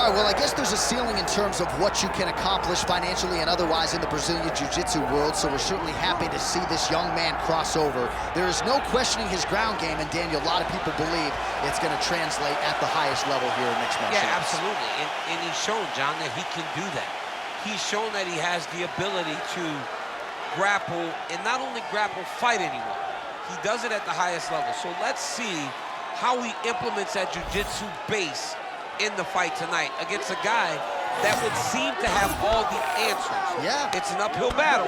All right, well, I guess there's a ceiling in terms of what you can accomplish financially and otherwise in the Brazilian Jiu-Jitsu world, so we're certainly happy to see this young man cross over. There is no questioning his ground game, and Daniel, a lot of people believe it's going to translate at the highest level here in mixed martial arts. Yeah, absolutely, and he's shown, John, that he can do that. He's shown that he has the ability to grapple, and not only grapple, fight anyone. He does it at the highest level, so let's see how he implements that jiu-jitsu base in the fight tonight against a guy that would seem to have all the answers. Yeah. It's an uphill battle,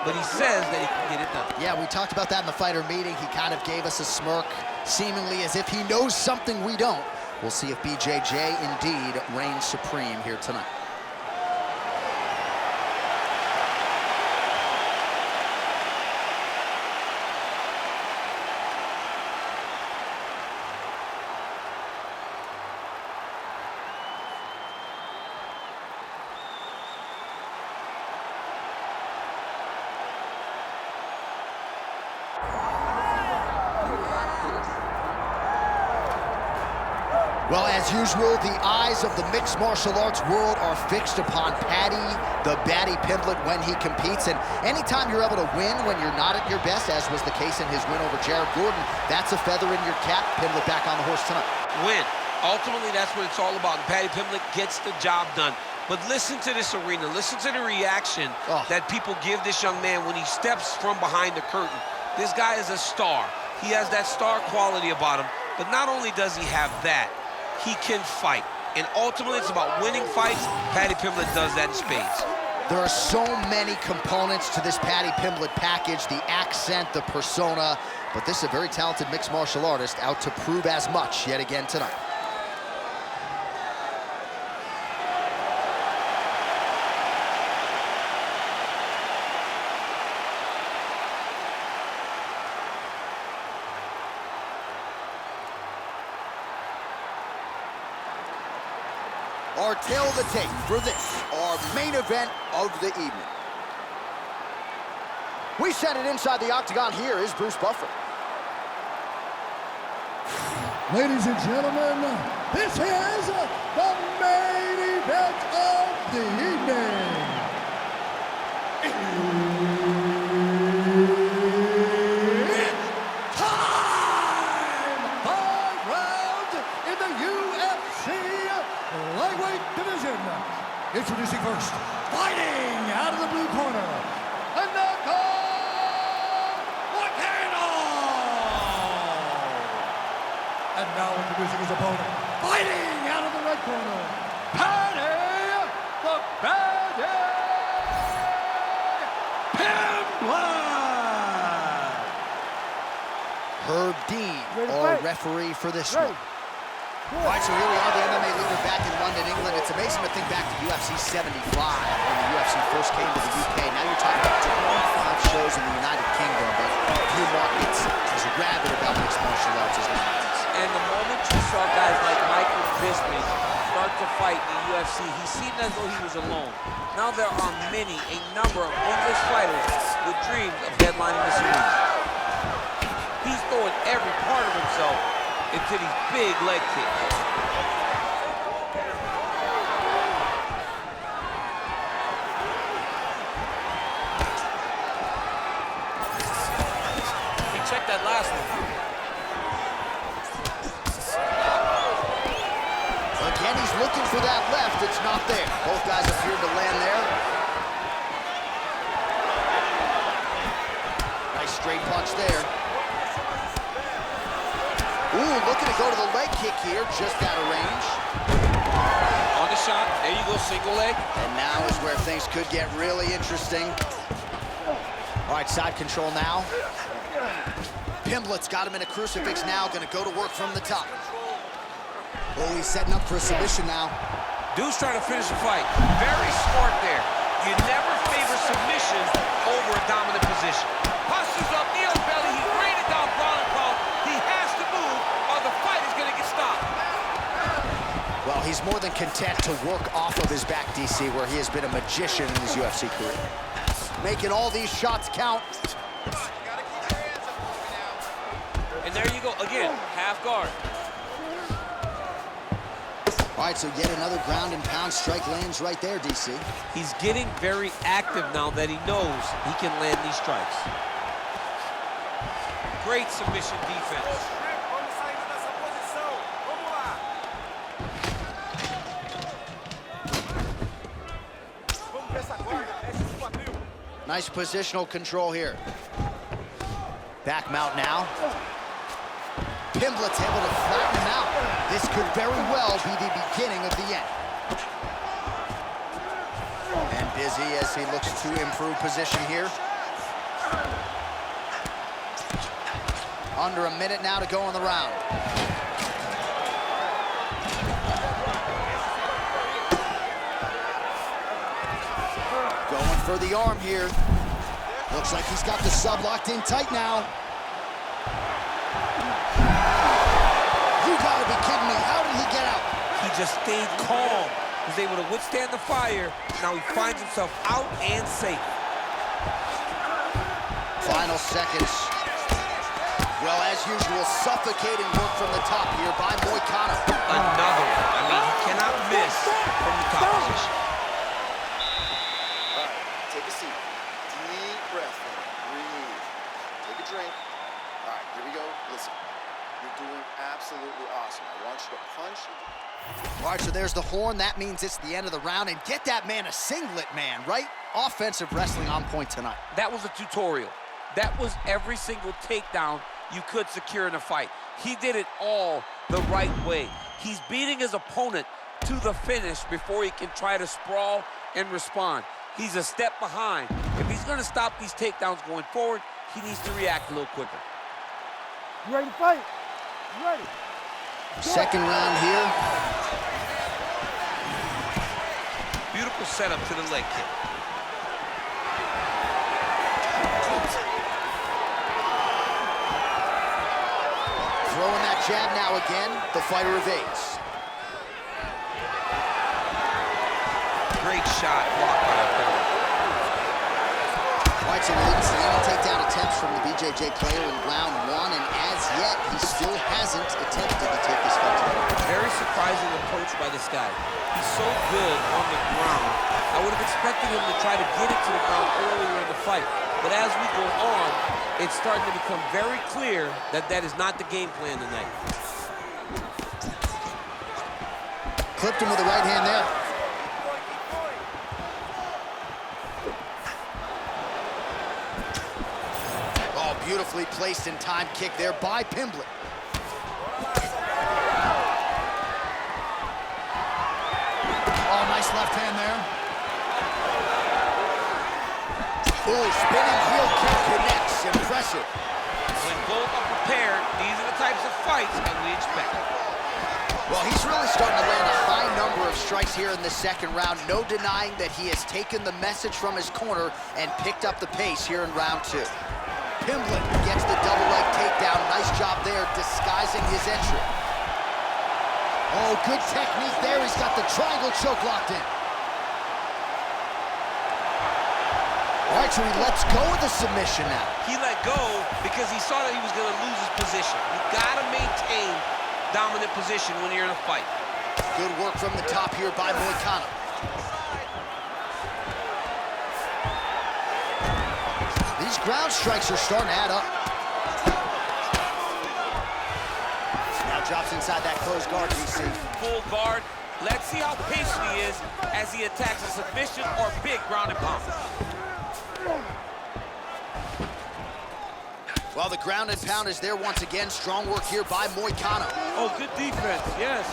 but he says that he can get it done. Yeah, we talked about that in the fighter meeting. He kind of gave us a smirk, seemingly as if he knows something we don't. We'll see if BJJ indeed reigns supreme here tonight. Well, as usual, the eyes of the mixed martial arts world are fixed upon Paddy, the Paddy Pimblett, when he competes. And anytime you're able to win when you're not at your best, as was the case in his win over Jared Gordon, that's a feather in your cap. Pimblett back on the horse tonight. Win. Ultimately, that's what it's all about. And Paddy Pimblett gets the job done. But listen to this arena. Listen to the reaction that people give this young man when he steps from behind the curtain. This guy is a star. He has that star quality about him. But not only does he have that, he can fight. And ultimately, it's about winning fights. Paddy Pimblett does that in spades. There are so many components to this Paddy Pimblett package, the accent, the persona, but this is a very talented mixed martial artist out to prove as much yet again tonight. Our tail of the tape for this, our main event of the evening. We set it inside the octagon. Here is Bruce Buffer. Ladies and gentlemen, this is the main event of the evening. It's time! 5 rounds in the UFC lightweight division. Introducing first, fighting out of the blue corner, Renato! Moicano! And now introducing his opponent, fighting out of the red corner, Paddy, the Paddy Pimblett! Herb Dean, our referee for this one. All right, so here we are, the MMA leader back in London, England. It's amazing to think back to UFC 75 when the UFC first came to the UK. Now you're talking about 25 shows in the United Kingdom, but few markets as rabid about mixed martial arts as well. And the moment you saw guys like Michael Bisping start to fight in the UFC, he seemed as though he was alone. Now there are a number of English fighters with dreams of headlining this arena. He's throwing every part of himself into these big leg kicks. Hey, check that last one. Again, he's looking for that left. It's not there. Both guys appeared to land there. Nice straight punch there. Ooh, looking to go to the leg kick here, just out of range. On the shot, there you go, single leg. And now is where things could get really interesting. All right, side control now. Pimblett's got him in a crucifix now, gonna go to work from the top. Oh, he's setting up for a submission now. Dude's trying to finish the fight. Very smart there. You never favor submission over a dominant position. Postures up, knee on belly, he's raining down ground and pound. He has to move or the fight is gonna get stopped. Well, he's more than content to work off of his back, DC, where he has been a magician in his UFC career. Making all these shots count. And there you go, again, half guard. All right, so yet another ground and pound strike lands right there, DC. He's getting very active now that he knows he can land these strikes. Great submission defense. Nice positional control here. Back mount now. Pimblett's able to flatten him out. This could very well be the beginning of the end. And busy as he looks to improve position here. Under a minute now to go in the round. Going for the arm here. Looks like he's got the sub locked in tight now. You gotta be kidding me. How did he get out? He just stayed calm. He was able to withstand the fire. Now he finds himself out and safe. Final seconds. Well, as usual, suffocating work from the top here by Moicano. Another one. I mean, he cannot miss from the top position. All right, take a seat. Deep breath in. Breathe. Take a drink. All right, here we go. Listen, you're doing absolutely awesome. I want you to punch. All right, so there's the horn. That means it's the end of the round. And get that man a singlet, man, right? Offensive wrestling on point tonight. That was a tutorial. That was every single takedown you could secure in a fight. He did it all the right way. He's beating his opponent to the finish before he can try to sprawl and respond. He's a step behind. If he's going to stop these takedowns going forward, he needs to react a little quicker. You ready to fight? You ready? Second round here. Beautiful setup to the leg kick. Throwing that jab now again. The fighter evades. Great shot blocked by the third. All right, so we didn't see any takedown attempts from the BJJ player in round one, and as yet, he still hasn't attempted to take this fight to the ground. Very surprising approach by this guy. He's so good on the ground. I would have expected him to try to get it to the ground earlier in the fight. But as we go on, it's starting to become very clear that that is not the game plan tonight. Clipped him with the right hand there. Oh, beautifully placed in time kick there by Pimblett. Oh, nice left hand there. Oh, spinning heel kick connects. Impressive. When both are prepared, these are the types of fights that we expect. Well, he's really starting to land a high number of strikes here in the second round. No denying that he has taken the message from his corner and picked up the pace here in round two. Pimblett gets the double leg takedown. Nice job there, disguising his entry. Oh, good technique there. He's got the triangle choke locked in. All right, so he lets go of the submission now. He let go because he saw that he was going to lose his position. You got to maintain dominant position when you're in a fight. Good work from the top here by Moicano. These ground strikes are starting to add up. Now drops inside that closed guard, DC. Full guard. Let's see how patient he is as he attacks a submission or big ground and pound. Well, the ground and pound is there once again. Strong work here by Moicano. Oh, good defense, yes.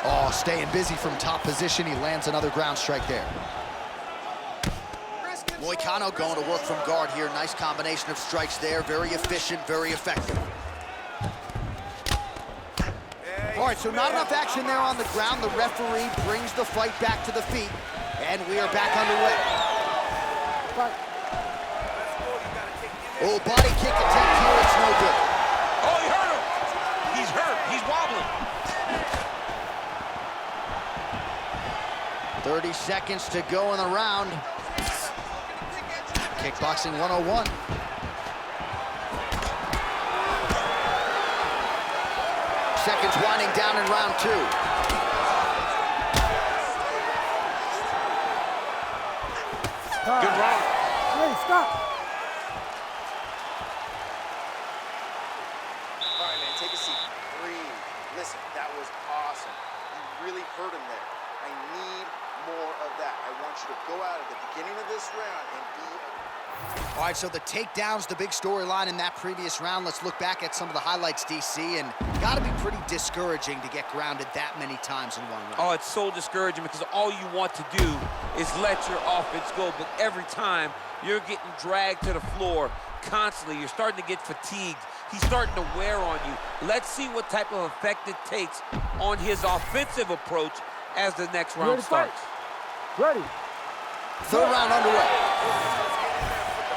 Oh, staying busy from top position. He lands another ground strike there. Moicano going to work from guard here. Nice combination of strikes there. Very efficient, very effective. All right, so not enough action there on the ground. The referee brings the fight back to the feet, and we are back underway. Oh, body kick attempt here. It's no good. Oh, he hurt him. He's hurt. He's wobbling. 30 seconds to go in the round. Kickboxing 101. Seconds winding down in round two. Good round. Ready, stop. All right, man, take a seat. Breathe. Listen, that was awesome. You really hurt him there. I need more of that. I want you to go out at the beginning of this round and be... All right, so the takedown's the big storyline in that previous round. Let's look back at some of the highlights, DC, and got to be pretty discouraging to get grounded that many times in one round. Oh, it's so discouraging because all you want to do is let your offense go, but every time you're getting dragged to the floor constantly. You're starting to get fatigued. He's starting to wear on you. Let's see what type of effect it takes on his offensive approach as the next round starts. Ready. Third round underway.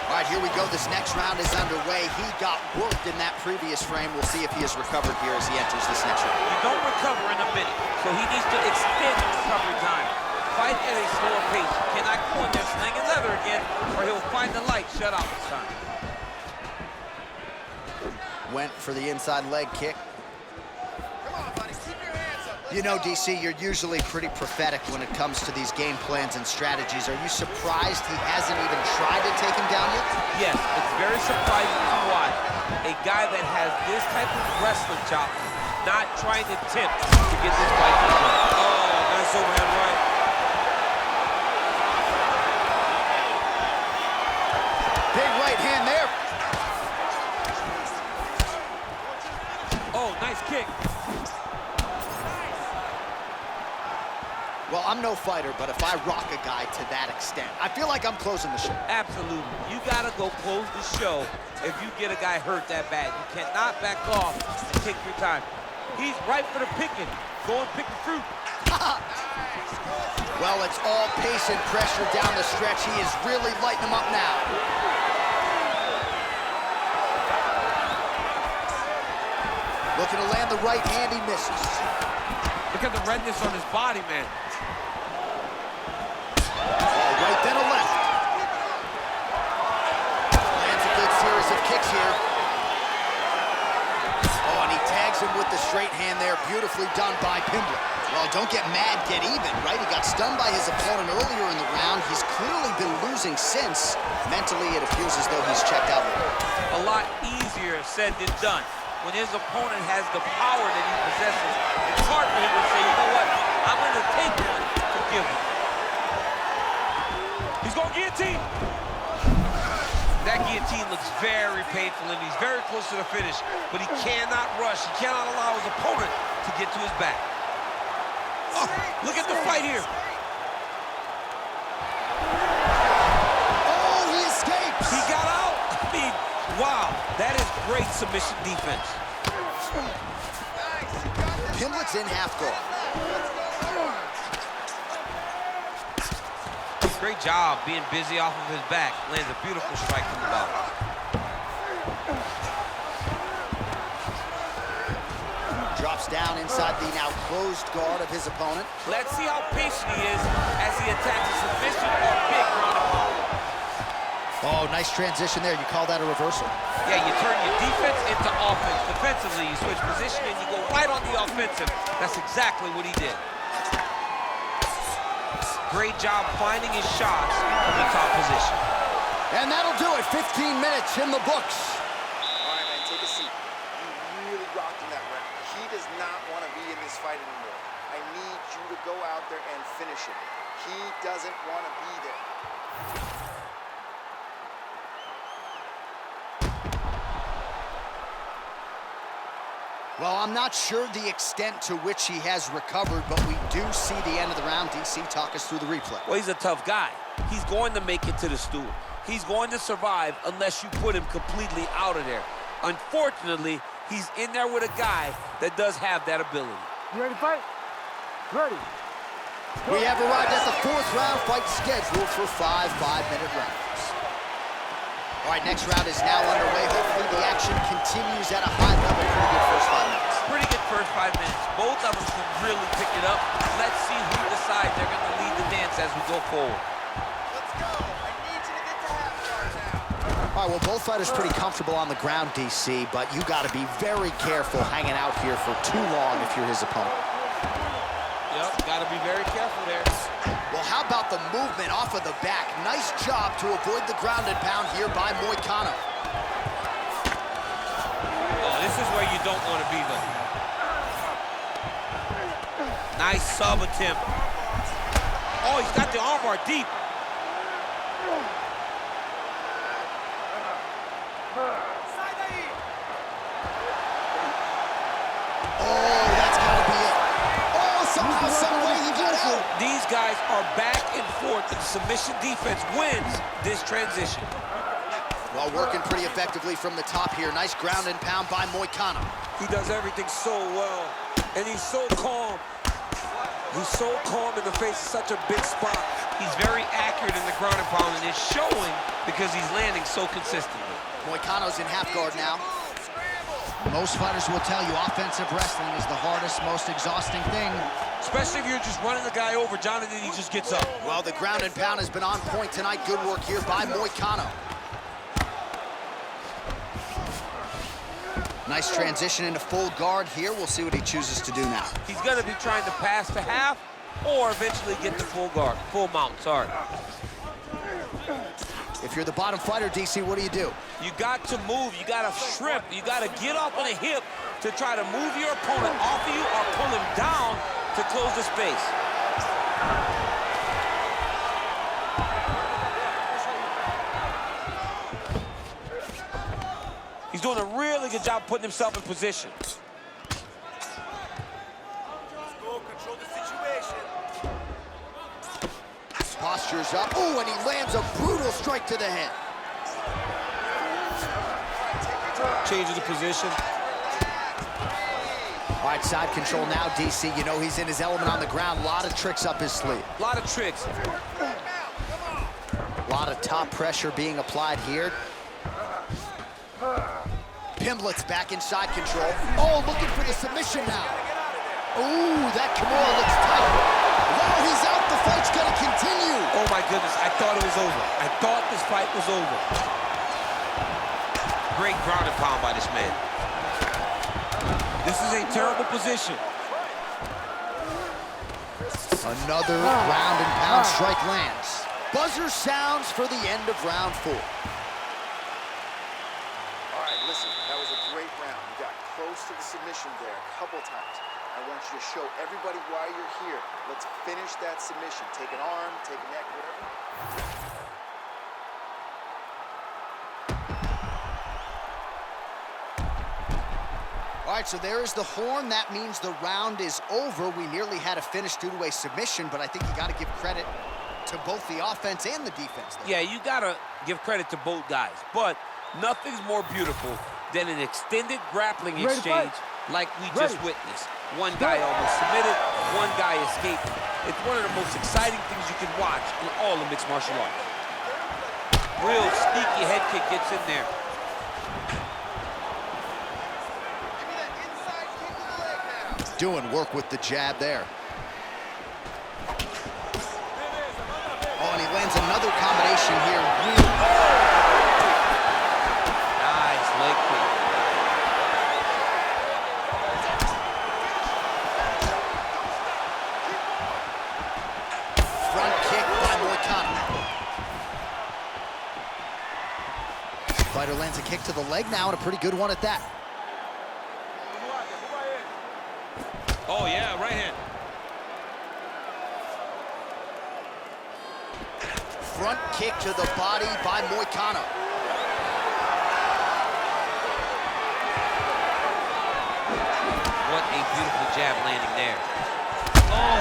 All right, here we go. This next round is underway. He got worked in that previous frame. We'll see if he has recovered here as he enters this next round. You don't recover in a minute, so he needs to extend the recovery time. Fight at a slower pace. You cannot go in there slinging leather again, or he'll find the light shut off this time. Went for the inside leg kick. You know, DC, you're usually pretty prophetic when it comes to these game plans and strategies. Are you surprised he hasn't even tried to take him down yet? Yes, it's very surprising to watch a guy that has this type of wrestling chop not trying to attempt to get this fight to win. Oh, nice overhand right. Big right hand there. Oh, nice kick. Well, I'm no fighter, but if I rock a guy to that extent, I feel like I'm closing the show. Absolutely. You gotta go close the show if you get a guy hurt that bad. You cannot back off and take your time. He's right for the picking. Go and pick the fruit. Well, it's all pace and pressure down the stretch. He is really lighting him up now. Looking to land the right hand, he misses. Look at the redness on his body, man. Right, then a left. Lands a good series of kicks here. Oh, and he tags him with the straight hand there. Beautifully done by Pimblett. Well, don't get mad, get even, right? He got stunned by his opponent earlier in the round. He's clearly been losing since. Mentally, it appears as though he's checked out. A lot easier said than done. When his opponent has the power that he possesses, it's hard for him to say, you know what, I'm going to take one to give him. He's going to guillotine. That guillotine looks very painful, and he's very close to the finish, but he cannot rush. He cannot allow his opponent to get to his back. Oh, look at the fight here. Oh, he escapes. He got out. I mean, wow, that is great submission defense. Pimblett's in half guard. Great job being busy off of his back. Lands a beautiful strike from the bottom. Drops down inside the now closed guard of his opponent. Let's see how patient he is as he attacks a submission or big ground and pound. Oh, nice transition there. You call that a reversal? Yeah, you turn your defense into offense. Defensively, you switch position and you go right on the offensive. That's exactly what he did. Great job finding his shots from the top position. And that'll do it. 15 minutes in the books. All right, man, take a seat. You really rocked in that round. He does not want to be in this fight anymore. I need you to go out there and finish him. He doesn't want to be there. Well, I'm not sure the extent to which he has recovered, but we do see the end of the round. DC, talk us through the replay. Well, he's a tough guy. He's going to make it to the stool. He's going to survive unless you put him completely out of there. Unfortunately, he's in there with a guy that does have that ability. You ready to fight? Ready. We have arrived at the fourth round, fight scheduled for 5 5-minute rounds. All right, next round is now underway. Hopefully the action continues at a high level. Pretty good first 5 minutes. Pretty good first 5 minutes. Both of them can really pick it up. Let's see who decides they're going to lead the dance as we go forward. Let's go. I need you to get to half guard now. All right, well, both fighters pretty comfortable on the ground, DC, but you got to be very careful hanging out here for too long if you're his opponent. Yep, got to be very careful there. Well, how about the movement off of the back? Nice job to avoid the ground and pound here by Moicano. Oh, this is where you don't want to be, though. Nice sub attempt. Oh, he's got the armbar deep. Oh, that's got to be it. Oh, somehow, some way he got out. These guys are back and forth, and the submission defense wins this transition. Well, working pretty effectively from the top here. Nice ground and pound by Moicano. He does everything so well, and he's so calm. He's so calm in the face of such a big spot. He's very accurate in the ground and pound, and it's showing because he's landing so consistently. Moicano's in half guard now. Most fighters will tell you offensive wrestling is the hardest, most exhausting thing. Especially if you're just running the guy over, Jonathan, he just gets up. Well, the ground and pound has been on point tonight. Good work here by Moicano. Nice transition into full guard here. We'll see what he chooses to do now. He's going to be trying to pass to half or eventually get to full guard, full mount, sorry. If you're the bottom fighter, DC, what do? You got to move, you got to shrimp, you got to get off on a hip to try to move your opponent off of you or pull him down to close the space. He's doing a really good job putting himself in position. Control the situation. Postures up. Oh, and he lands a brutal strike to the head. Changes the position. All right, side control now, DC. You know he's in his element on the ground. A lot of tricks up his sleeve. A lot of tricks. A lot of top pressure being applied here. Pimblett's back in side control. Oh, looking for the submission now. Ooh, that Kimura looks tight. While he's out, the fight's gonna continue. Oh my goodness, I thought it was over. I thought this fight was over. Great ground and pound by this man. This is a terrible position. Another ground and pound strike lands. Buzzer sounds for the end of round 4. Listen, that was a great round. You got close to the submission there a couple times. I want you to show everybody why you're here. Let's finish that submission. Take an arm, take a neck, whatever. All right, so there is the horn. That means the round is over. We nearly had a finish due to a submission, but I think you got to give credit to both the offense and the defense there. Yeah, you got to give credit to both guys, but nothing's more beautiful than an extended grappling exchange like we just witnessed. One guy almost submitted, one guy escaped. It's one of the most exciting things you can watch in all of mixed martial arts. Real sneaky head kick gets in there. Doing work with the jab there. Oh, and he lands another combination here. Nice leg kick. Front kick by Moicano. Fighter lands a kick to the leg now, and a pretty good one at that. Oh yeah, right hand. Front kick to the body by Moicano. What a beautiful jab landing there. Oh,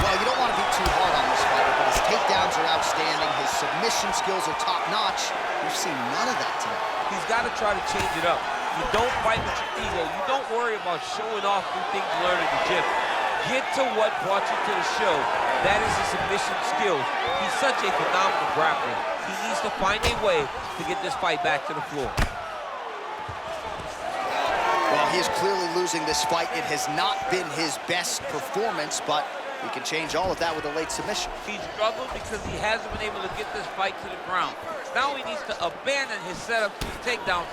Well, you don't want to be too hard on this fighter, but his takedowns are outstanding. His submission skills are top-notch. We've seen none of that tonight. he's got to try to change it up. You don't fight with your ego. You don't worry about showing off new things you learned in the gym. Get to what brought you to the show. That is his submission skills. He's such a phenomenal grappler. He needs to find a way to get this fight back to the floor. Well, he is clearly losing this fight. It has not been his best performance, but he can change all of that with a late submission. He struggled because he hasn't been able to get this fight to the ground. Now he needs to abandon his setup to his takedowns,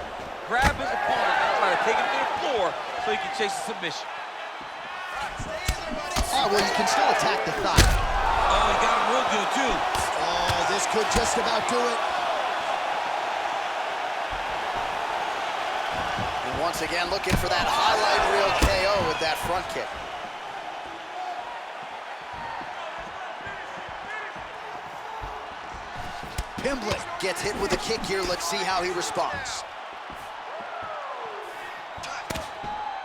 grab his opponent and try to take him to the floor so he can chase the submission. Yeah, well, you can still attack the thigh. Oh, he got him real good, too. Oh, this could just about do it. And once again, looking for that highlight reel KO with that front kick. Pimblett gets hit with a kick here. Let's see how he responds.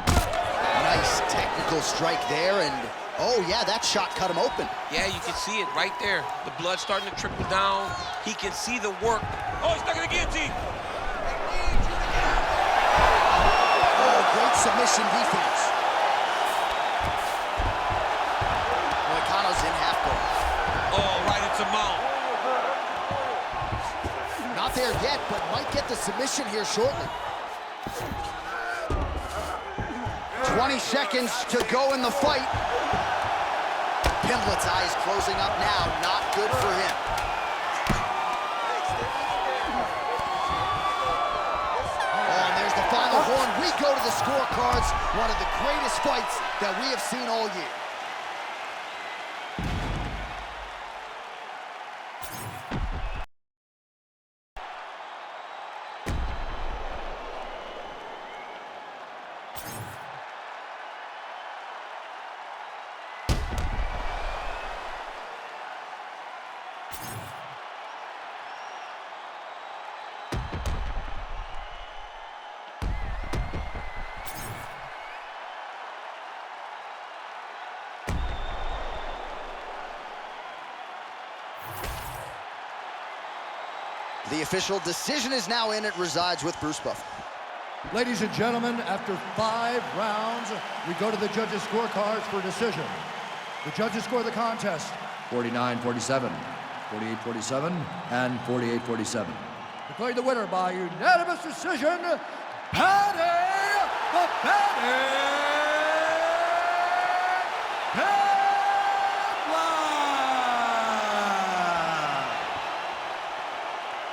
Nice technical strike there, and oh yeah, that shot cut him open. Yeah, you can see it right there. The blood starting to trickle down. He can see the work. Oh, he's stuck in the guillotine. Oh, great submission defense. Moicano's in half guard. Oh, right into mount. Not there yet, but might get the submission here shortly. 20 seconds to go in the fight. Pimblett's eyes closing up now. Not good for him. Oh, and there's the final horn. We go to the scorecards. One of the greatest fights that we have seen all year. The official decision is now in. It resides with Bruce Buffer. Ladies and gentlemen, after 5 rounds, we go to the judges' scorecards for decision. The judges score the contest 49-47, 48-47, and 48-47. Declared the winner by unanimous decision, Paddy the Paddy Pimblett!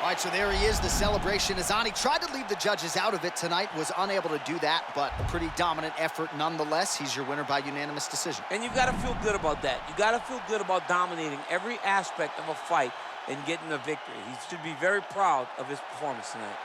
All right, so there he is, the celebration. Azani tried to leave the judges out of it tonight, was unable to do that, but a pretty dominant effort nonetheless. He's your winner by unanimous decision. And you've got to feel good about that. You got to feel good about dominating every aspect of a fight and getting a victory. He should be very proud of his performance tonight.